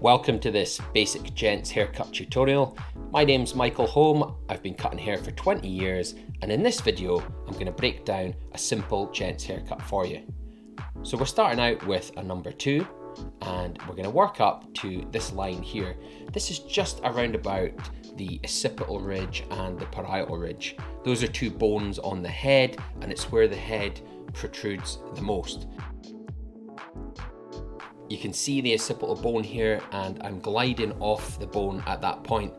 Welcome to this basic gents haircut tutorial. My name's Michael Home. I've been cutting hair for 20 years, and in this video I'm going to break down a simple gents haircut for you. So we're starting out with a number 2 and we're going to work up to this line here. This is just around about the occipital ridge and the parietal ridge. Those are two bones on the head, and it's where the head protrudes the most. You can see the occipital bone here, and I'm gliding off the bone at that point.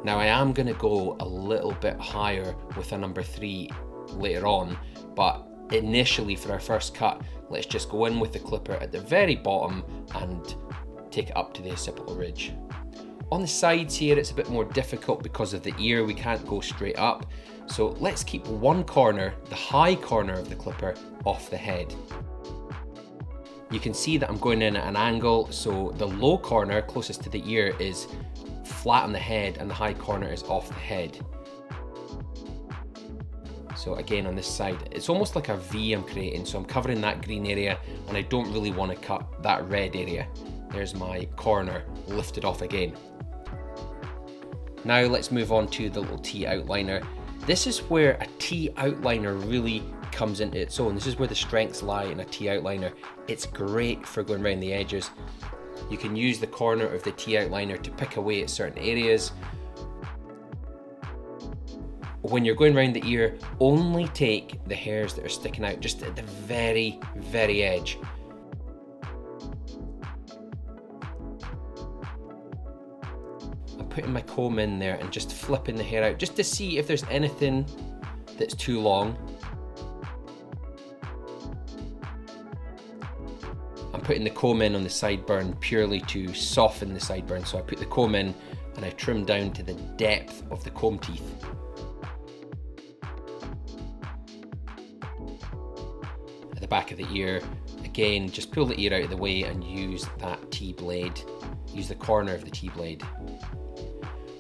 Now I am going to go a little bit higher with a number 3 later on, but initially for our first cut, let's just go in with the clipper at the very bottom and take it up to the occipital ridge. On the sides here, it's a bit more difficult because of the ear. We can't go straight up. So let's keep one corner, the high corner of the clipper, off the head. You can see that I'm going in at an angle, so the low corner closest to the ear is flat on the head and the high corner is off the head. So again, on this side, it's almost like a V I'm creating, so I'm covering that green area and I don't really want to cut that red area. There's my corner lifted off again. Now let's move on to the little T outliner. This is where a T outliner really comes into its own. This is where the strengths lie in a T outliner. It's great for going around the edges. You can use the corner of the T outliner to pick away at certain areas. When you're going around the ear, only take the hairs that are sticking out just at the very, very edge. I'm putting my comb in there and just flipping the hair out just to see if there's anything that's too long. I'm putting the comb in on the sideburn purely to soften the sideburn. So I put the comb in and I trim down to the depth of the comb teeth. At the back of the ear, again, just pull the ear out of the way and use that T-blade. Use the corner of the T-blade.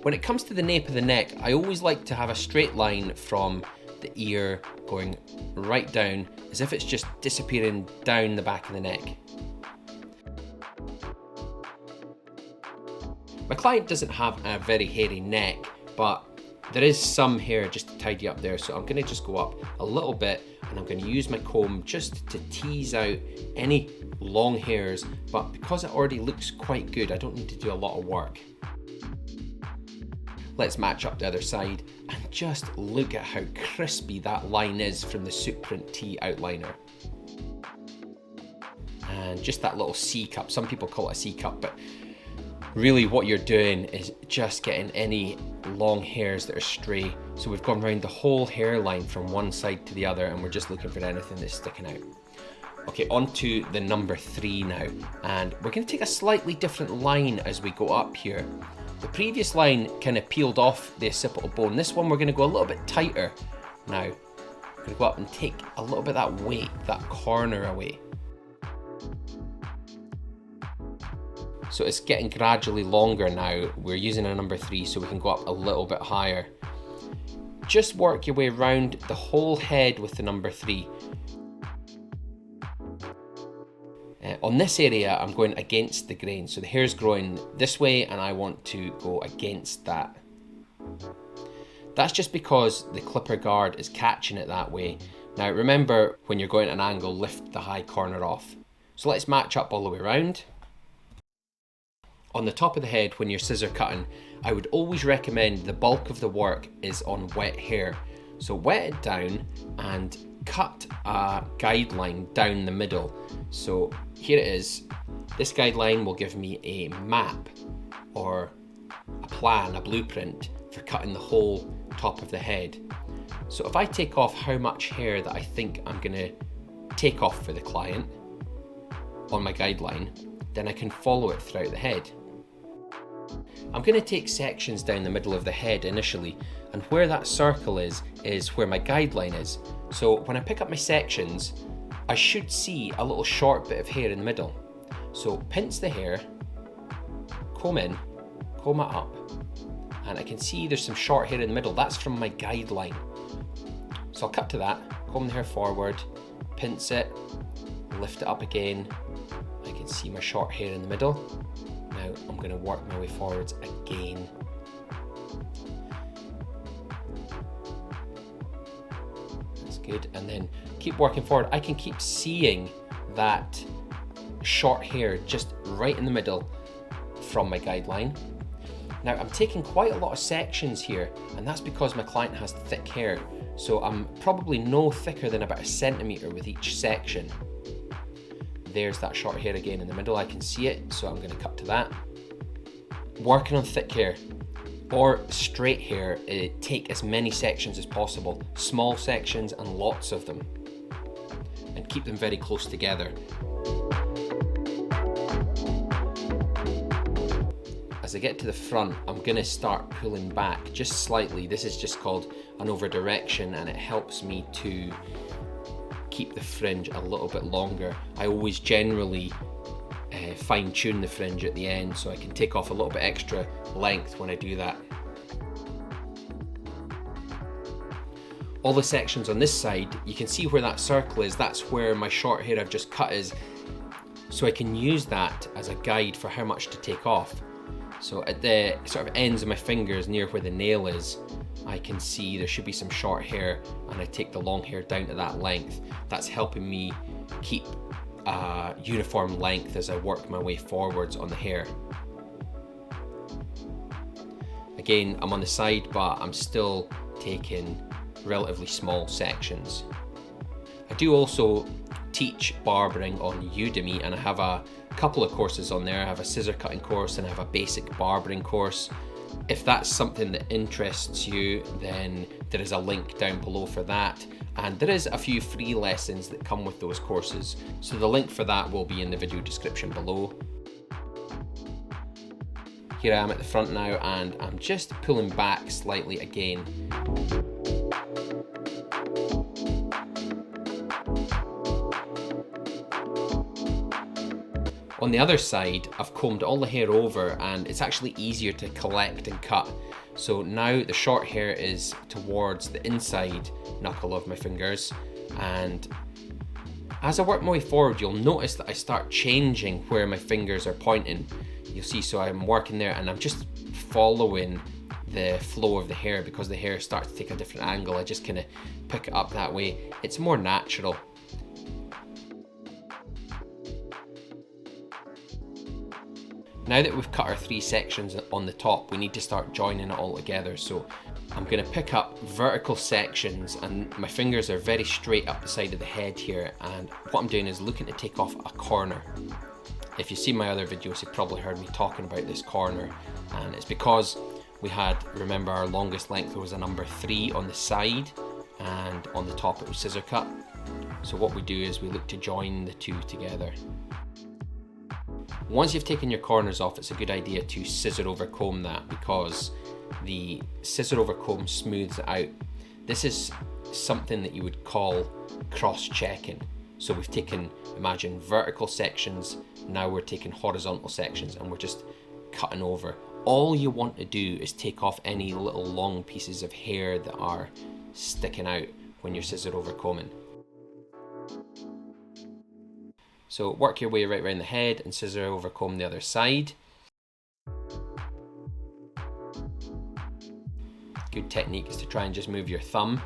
When it comes to the nape of the neck, I always like to have a straight line from the ear going right down, as if it's just disappearing down the back of the neck. My client doesn't have a very hairy neck, but there is some hair just to tidy up there, so I'm going to just go up a little bit and I'm going to use my comb just to tease out any long hairs, but because it already looks quite good, I don't need to do a lot of work. Let's match up the other side and just look at how crispy that line is from the Suprent T outliner. And just that little C cup, some people call it a C cup, but really what you're doing is just getting any long hairs that are stray. So we've gone around the whole hairline from one side to the other and we're just looking for anything that's sticking out. Okay, on to the number 3 now, and we're going to take a slightly different line as we go up here. The previous line kind of peeled off the occipital bone. This one we're going to go a little bit tighter now. We're going to go up and take a little bit of that weight, that corner away. So it's getting gradually longer now. We're using a number 3 so we can go up a little bit higher. Just work your way around the whole head with the number 3. On this area, I'm going against the grain. So the hair's growing this way and I want to go against that. That's just because the clipper guard is catching it that way. Now remember, when you're going at an angle, lift the high corner off. So let's match up all the way around. On the top of the head, when you're scissor cutting, I would always recommend the bulk of the work is on wet hair. So wet it down and cut a guideline down the middle. So here it is. This guideline will give me a map or a plan, a blueprint for cutting the whole top of the head. So if I take off how much hair that I think I'm going to take off for the client on my guideline, then I can follow it throughout the head. I'm going to take sections down the middle of the head initially, and where that circle is where my guideline is. So when I pick up my sections, I should see a little short bit of hair in the middle. So pinch the hair, comb in, comb it up, and I can see there's some short hair in the middle. That's from my guideline. So I'll cut to that, comb the hair forward, pinch it, lift it up again. I can see my short hair in the middle. Now Now I'm going to work my way forwards again. That's good. And then keep working forward. I can keep seeing that short hair just right in the middle from my guideline. Now I'm taking quite a lot of sections here, and that's because my client has thick hair. So I'm probably no thicker than about 1 centimeter with each section. There's that short hair again in the middle, I can see it, so I'm going to cut to that. Working on thick hair or straight hair, take as many sections as possible, small sections and lots of them, and keep them very close together. As I get to the front, I'm going to start pulling back just slightly. This is just called an over direction, and it helps me to keep the fringe a little bit longer. I always generally fine tune the fringe at the end, so I can take off a little bit extra length when I do that. All the sections on this side, you can see where that circle is. That's where my short hair I've just cut is, so I can use that as a guide for how much to take off. So at the sort of ends of my fingers near where the nail is, I can see there should be some short hair, and I take the long hair down to that length. That's helping me keep a uniform length as I work my way forwards on the hair. Again, I'm on the side, but I'm still taking relatively small sections. I do also teach barbering on Udemy, and I have a couple of courses on there. I have a scissor cutting course and I have a basic barbering course. If that's something that interests you, then there is a link down below for that, and there is a few free lessons that come with those courses, so the link for that will be in the video description below. Here I am at the front now, and I'm just pulling back slightly again. On the other side, I've combed all the hair over, and it's actually easier to collect and cut. So now the short hair is towards the inside knuckle of my fingers, and as I work my way forward, you'll notice that I start changing where my fingers are pointing. You'll see, so I'm working there and I'm just following the flow of the hair. Because the hair starts to take a different angle, I just kind of pick it up that way. It's more natural. Now that we've cut our 3 sections on the top, we need to start joining it all together. So I'm going to pick up vertical sections, and my fingers are very straight up the side of the head here, and what I'm doing is looking to take off a corner. If you see my other videos, you've probably heard me talking about this corner, and it's because we had, remember, our longest length was a number 3 on the side, and on the top it was scissor cut. So what we do is we look to join the 2 together. Once you've taken your corners off, it's a good idea to scissor over comb that, because the scissor over comb smooths it out. This is something that you would call cross-checking. So we've taken, imagine, vertical sections, now we're taking horizontal sections, and we're just cutting over. All you want to do is take off any little long pieces of hair that are sticking out when you're scissor over combing. So work your way right around the head and scissor over comb the other side. Good technique is to try and just move your thumb.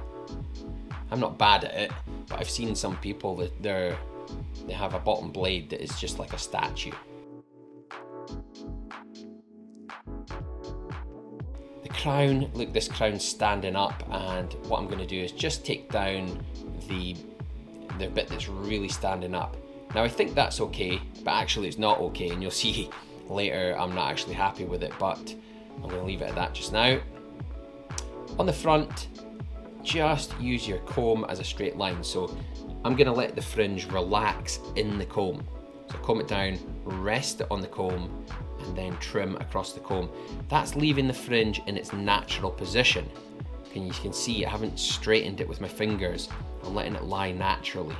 I'm not bad at it, but I've seen some people that they have a bottom blade that is just like a statue. The crown, look, this crown's standing up, and what I'm going to do is just take down the bit that's really standing up. Now I think that's okay, but actually it's not okay, and you'll see later I'm not actually happy with it, but I'm going to leave it at that just now. On the front, just use your comb as a straight line. So I'm going to let the fringe relax in the comb. So comb it down, rest it on the comb, and then trim across the comb. That's leaving the fringe in its natural position. And you can see I haven't straightened it with my fingers. I'm letting it lie naturally.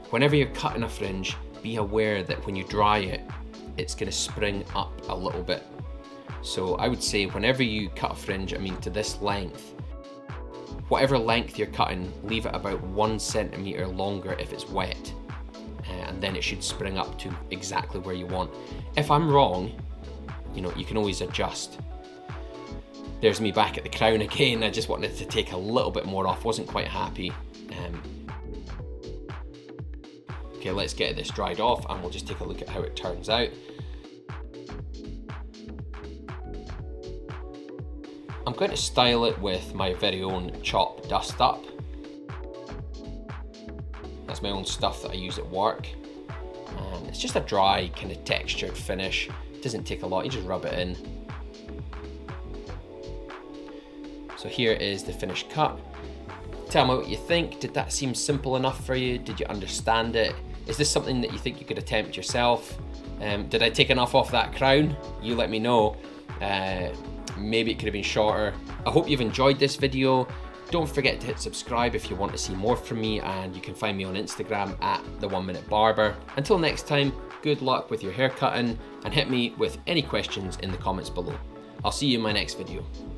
Whenever you're cutting a fringe, be aware that when you dry it, it's going to spring up a little bit. So I would say whenever you cut a fringe, I mean to this length, whatever length you're cutting, leave it about 1 centimeter longer if it's wet. And then it should spring up to exactly where you want. If I'm wrong, you know, you can always adjust. There's me back at the crown again. I just wanted to take a little bit more off, wasn't quite happy. Okay, let's get this dried off and we'll just take a look at how it turns out. I'm going to style it with my very own Chop Dust Up. That's my own stuff that I use at work. And it's just a dry, kind of textured finish. It doesn't take a lot, you just rub it in. So here is the finished cut. Tell me what you think. Did that seem simple enough for you? Did you understand it? Is this something that you think you could attempt yourself? Did I take enough off that crown? You let me know. Maybe it could have been shorter. I hope you've enjoyed this video. Don't forget to hit subscribe if you want to see more from me, and you can find me on Instagram at the 1 Minute Barber. Until next time, good luck with your hair cutting, and hit me with any questions in the comments below. I'll see you in my next video.